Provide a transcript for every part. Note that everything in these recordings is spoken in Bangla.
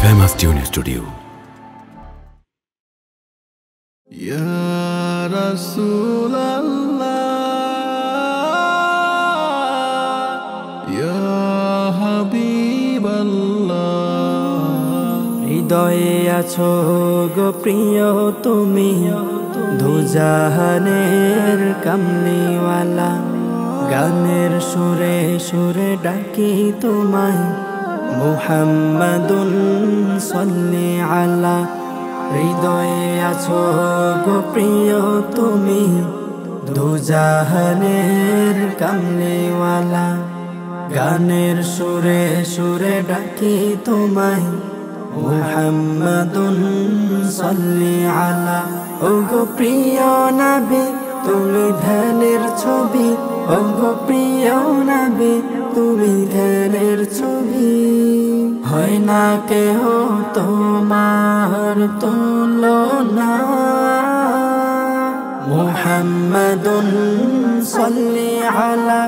Famous Tune Studio. Ya Rasulallah, Ya Habiballah, হৃদয়ে আছো গো প্রিয় তুমি, দুজাহানের কামলিওয়ালা। গানের সুরে সুরে ডাকি তোমায়, মুহাম্মাদুন সাল্লি আলা। হৃদয়ে আছো গো প্রিয় তুমি, দুজাহানের কামলিওয়ালা। গানের সুরে সুরে ডাকি তোমায়, মুহাম্মাদুন সাল্লি আলা। ও গো প্রিয় নবী, তুমি ধ্যানের ছবি। ও গো প্রিয় নবী, তুমি ধ্যানের ছবি। হয় না কেহ তোমার তুলনা। মুহাম্মাদুন সাল্লি আলা,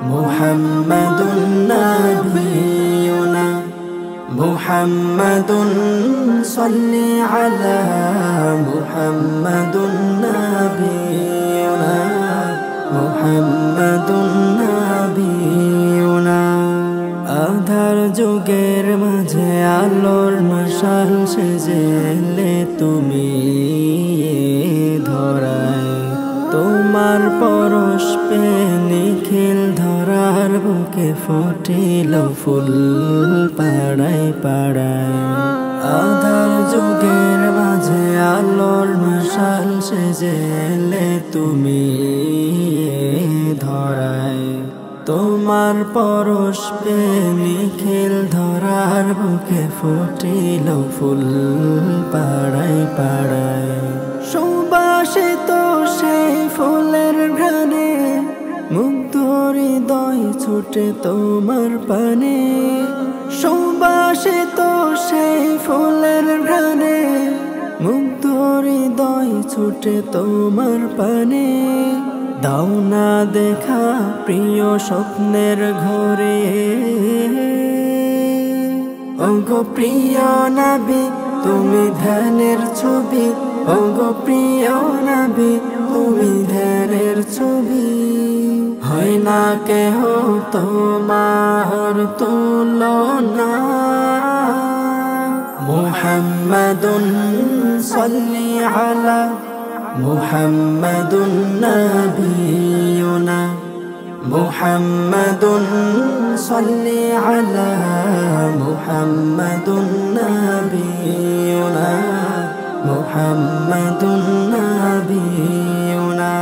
মুহাম্মাদুন নবিয়ুনা। মুহাম্মাদুন সাল্লি আলা, মুহাম্মাদুন নবিয়ুনা। মুহাম্মাদুন নবিয়ুনা। আধার যুগের মাঝে আলোর মশাল সেজে এলে তুমি ধরায়। তোমার পরশ পেয়ে নিখিল ধরার বুকে ফুটিল ফুল পাড়ায় পাড়ায়। আধার যুগের মাঝে আলোর মশাল সেজে এলে তুমি ধরায়। তোমার পরশ পেয়ে নিখিল ধরার বুকে ফুটিল ফুল পাড়ায় পাড়ায়। সুবাসিত সেই ফুলের ঘ্রাণে মুগ্ধ হৃদয় ছুটে তোমার পানে। সুবাসিত সেই ফুলের ঘ্রাণে মুগ্ধ হৃদয় ছুটে তোমার পানে। দাও না দেখা প্রিয় স্বপ্নের ঘরে। ও গো প্রিয় নবী, তুমি ধ্যানের ছবি। ও গো প্রিয় নবী, তুমি ধ্যানের ছবি। হয় না কেহ তোমার তুলনা। মুহাম্মাদুন সাল্লি আলা, মুহাম্মাদুন নবিয়ুনা। মুহাম্মাদুন সাল্লি আলা, মুহাম্মাদুন নবিয়ুনা। মুহাম্মাদুন নবিয়ুনা।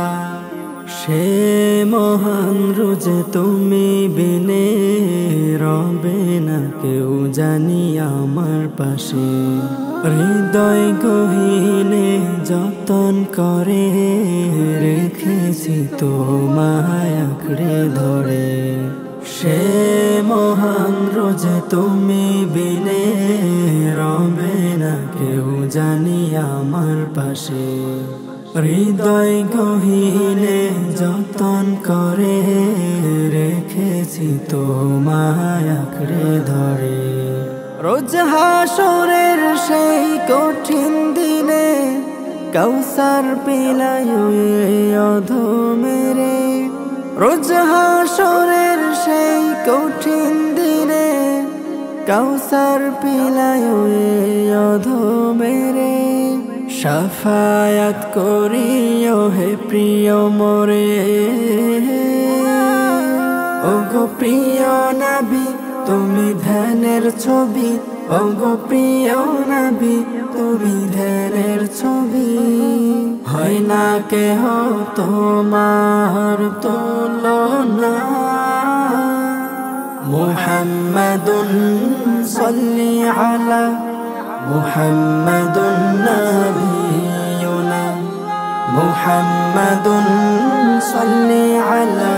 সে মহান রোজে তুমি বিনে রবে না কেউ জানি আমার পাশে। হৃদয় গহীনে যতন করে রেখেছি তোমায় আঁকড়ে ধরে। সে মহান রোজে তুমি বিনে রবে না কেউ জানি আমার পাশে। হৃদয় গহীনে যতন করে রেখেছি তোমায় আঁকড়ে ধরে। রোজ হাসরের সেই কঠিন দিনে কাউসার পিলায় অধমেরে। রোজ হাসরের সেই কঠিন দিনে কাউসার পিলায় অধমেরে। শাফায়াত করিও হে প্রিয় মোরে। ও গো প্রিয় নবী, তুমি ধ্যানের ছবি। ও গো প্রিয় নবী, তুমি ধ্যানের ছবি। হয় না কেহ তোমার তুলনা। মুহাম্মাদুন সাল্লি আলা, মুহাম্মাদুন নবিয়ুনা। মুহাম্মাদুন সাল্লি আলা,